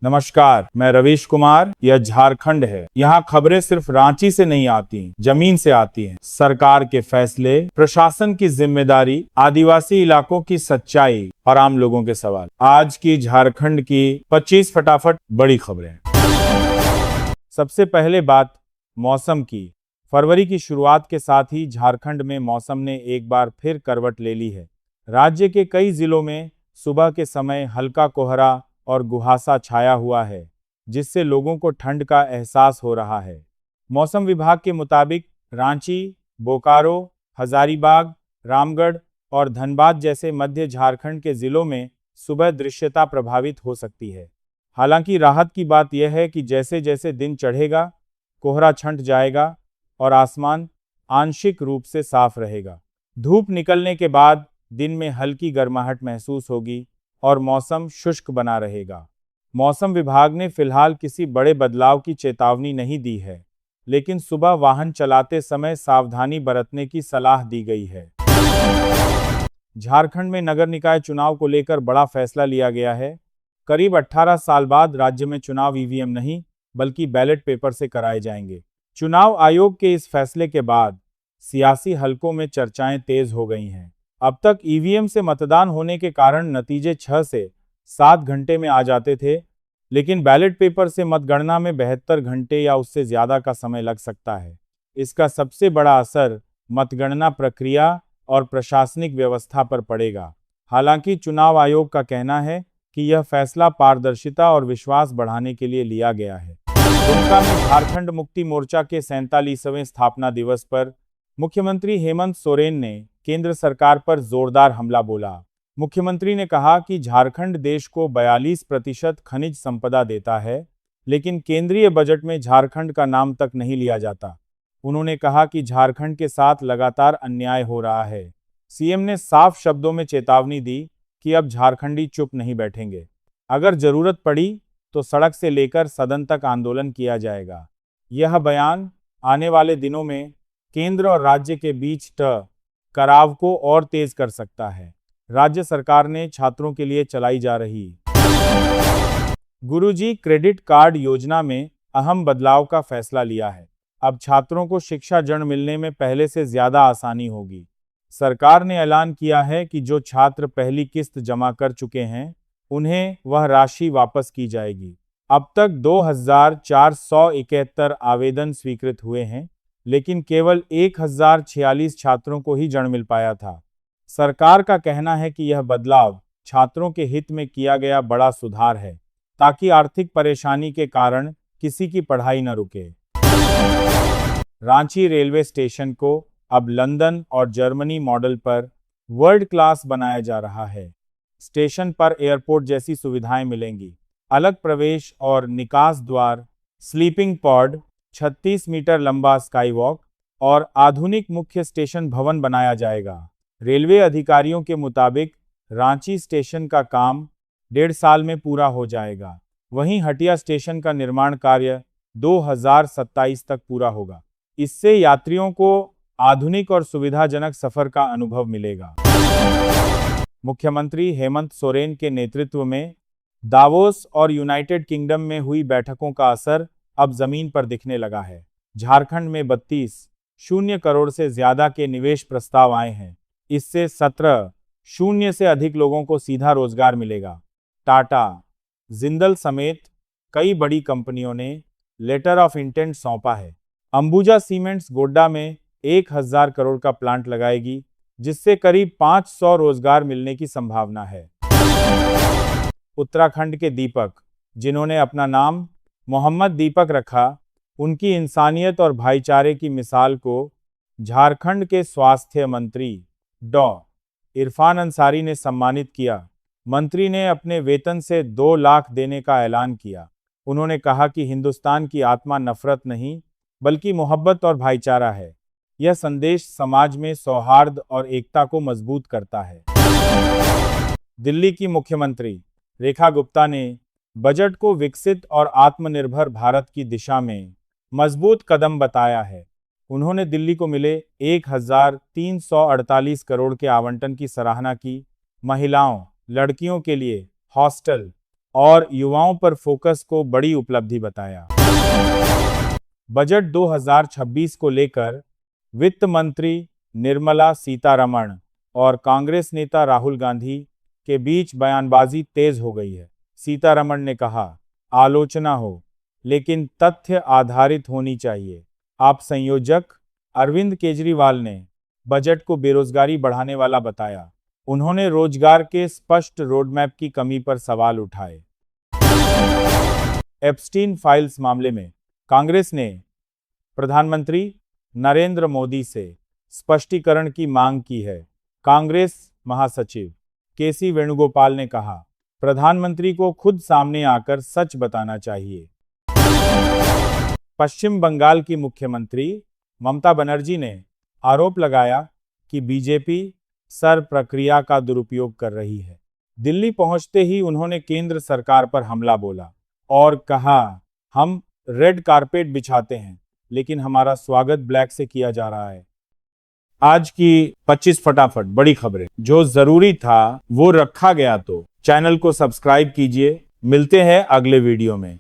नमस्कार, मैं रवीश कुमार। यह झारखंड है। यहाँ खबरें सिर्फ रांची से नहीं आती, जमीन से आती हैं। सरकार के फैसले, प्रशासन की जिम्मेदारी, आदिवासी इलाकों की सच्चाई और आम लोगों के सवाल। आज की झारखंड की 25 फटाफट बड़ी खबरें। सबसे पहले बात मौसम की। फरवरी की शुरुआत के साथ ही झारखंड में मौसम ने एक बार फिर करवट ले ली है। राज्य के कई जिलों में सुबह के समय हल्का कोहरा और कुहासा छाया हुआ है, जिससे लोगों को ठंड का एहसास हो रहा है। मौसम विभाग के मुताबिक रांची, बोकारो, हजारीबाग, रामगढ़ और धनबाद जैसे मध्य झारखंड के जिलों में सुबह दृश्यता प्रभावित हो सकती है। हालांकि राहत की बात यह है कि जैसे जैसे दिन चढ़ेगा, कोहरा छंट जाएगा और आसमान आंशिक रूप से साफ रहेगा। धूप निकलने के बाद दिन में हल्की गर्माहट महसूस होगी और मौसम शुष्क बना रहेगा। मौसम विभाग ने फिलहाल किसी बड़े बदलाव की चेतावनी नहीं दी है, लेकिन सुबह वाहन चलाते समय सावधानी बरतने की सलाह दी गई है। झारखंड में नगर निकाय चुनाव को लेकर बड़ा फैसला लिया गया है। करीब 18 साल बाद राज्य में चुनाव ईवीएम नहीं, बल्कि बैलेट पेपर से कराए जाएंगे। चुनाव आयोग के इस फैसले के बाद सियासी हलकों में चर्चाएं तेज हो गई हैं। अब तक ईवीएम से मतदान होने के कारण नतीजे 6 से 7 घंटे में आ जाते थे, लेकिन बैलेट पेपर से मतगणना में 72 घंटे या उससे ज्यादा का समय लग सकता है। इसका सबसे बड़ा असर मतगणना प्रक्रिया और प्रशासनिक व्यवस्था पर पड़ेगा। हालांकि चुनाव आयोग का कहना है कि यह फैसला पारदर्शिता और विश्वास बढ़ाने के लिए लिया गया है। दुमका में झारखंड मुक्ति मोर्चा के 47वें स्थापना दिवस पर मुख्यमंत्री हेमंत सोरेन ने केंद्र सरकार पर जोरदार हमला बोला। मुख्यमंत्री ने कहा कि झारखंड देश को 42% खनिज संपदा देता है, लेकिन केंद्रीय बजट में झारखंड का नाम तक नहीं लिया जाता। उन्होंने कहा कि झारखंड के साथ लगातार अन्याय हो रहा है। सीएम ने साफ शब्दों में चेतावनी दी कि अब झारखंडी चुप नहीं बैठेंगे। अगर जरूरत पड़ी तो सड़क से लेकर सदन तक आंदोलन किया जाएगा। यह बयान आने वाले दिनों में केंद्र और राज्य के बीच कराव को और तेज कर सकता है। राज्य सरकार ने छात्रों के लिए चलाई जा रही गुरुजी क्रेडिट कार्ड योजना में अहम बदलाव का फैसला लिया है। अब छात्रों को शिक्षा ऋण मिलने में पहले से ज्यादा आसानी होगी। सरकार ने ऐलान किया है कि जो छात्र पहली किस्त जमा कर चुके हैं, उन्हें वह राशि वापस की जाएगी। अब तक 2471 आवेदन स्वीकृत हुए हैं, लेकिन केवल 1046 छात्रों को ही ऋण मिल पाया था। सरकार का कहना है कि यह बदलाव छात्रों के हित में किया गया बड़ा सुधार है, ताकि आर्थिक परेशानी के कारण किसी की पढ़ाई न रुके। रांची रेलवे स्टेशन को अब लंदन और जर्मनी मॉडल पर वर्ल्ड क्लास बनाया जा रहा है। स्टेशन पर एयरपोर्ट जैसी सुविधाएं मिलेंगी। अलग प्रवेश और निकास द्वार, स्लीपिंग पॉड, 36 मीटर लंबा स्काई वॉक और आधुनिक मुख्य स्टेशन भवन बनाया जाएगा। रेलवे अधिकारियों के मुताबिक रांची स्टेशन का काम 1.5 साल में पूरा हो जाएगा। वहीं हटिया स्टेशन का निर्माण कार्य 2027 तक पूरा होगा। इससे यात्रियों को आधुनिक और सुविधाजनक सफर का अनुभव मिलेगा। मुख्यमंत्री हेमंत सोरेन के नेतृत्व में दावोस और यूनाइटेड किंगडम में हुई बैठकों का असर अब जमीन पर दिखने लगा है। झारखंड में 32 करोड़ से ज्यादा के निवेश प्रस्ताव आए हैं। इससे 17 से अधिक लोगों को सीधा रोजगार मिलेगा। टाटा, जिंदल समेत कई बड़ी कंपनियों ने लेटर ऑफ इंटेंट सौंपा है। अंबुजा सीमेंट्स गोड्डा में 1000 करोड़ का प्लांट लगाएगी, जिससे करीब 500 रोजगार मिलने की संभावना है। उत्तराखंड के दीपक, जिन्होंने अपना नाम मोहम्मद दीपक रखा, उनकी इंसानियत और भाईचारे की मिसाल को झारखंड के स्वास्थ्य मंत्री डॉ. इरफान अंसारी ने सम्मानित किया। मंत्री ने अपने वेतन से 2 लाख देने का ऐलान किया। उन्होंने कहा कि हिंदुस्तान की आत्मा नफरत नहीं, बल्कि मोहब्बत और भाईचारा है। यह संदेश समाज में सौहार्द और एकता को मजबूत करता है। दिल्ली की मुख्यमंत्री रेखा गुप्ता ने बजट को विकसित और आत्मनिर्भर भारत की दिशा में मजबूत कदम बताया है। उन्होंने दिल्ली को मिले 1348 करोड़ के आवंटन की सराहना की। महिलाओं, लड़कियों के लिए हॉस्टल और युवाओं पर फोकस को बड़ी उपलब्धि बताया। बजट 2026 को लेकर वित्त मंत्री निर्मला सीतारमण और कांग्रेस नेता राहुल गांधी के बीच बयानबाजी तेज हो गई है। सीतारमण ने कहा, आलोचना हो लेकिन तथ्य आधारित होनी चाहिए। आप संयोजक अरविंद केजरीवाल ने बजट को बेरोजगारी बढ़ाने वाला बताया। उन्होंने रोजगार के स्पष्ट रोडमैप की कमी पर सवाल उठाए। एप्स्टीन फाइल्स मामले में कांग्रेस ने प्रधानमंत्री नरेंद्र मोदी से स्पष्टीकरण की मांग की है। कांग्रेस महासचिव केसी वेणुगोपाल ने कहा, प्रधानमंत्री को खुद सामने आकर सच बताना चाहिए। पश्चिम बंगाल की मुख्यमंत्री ममता बनर्जी ने आरोप लगाया कि बीजेपी सर प्रक्रिया का दुरुपयोग कर रही है। दिल्ली पहुंचते ही उन्होंने केंद्र सरकार पर हमला बोला और कहा, हम रेड कारपेट बिछाते हैं लेकिन हमारा स्वागत ब्लैक से किया जा रहा है। आज की 25 फटाफट बड़ी खबरें, जो जरूरी था वो रखा गया तो चैनल को सब्सक्राइब कीजिए। मिलते हैं अगले वीडियो में।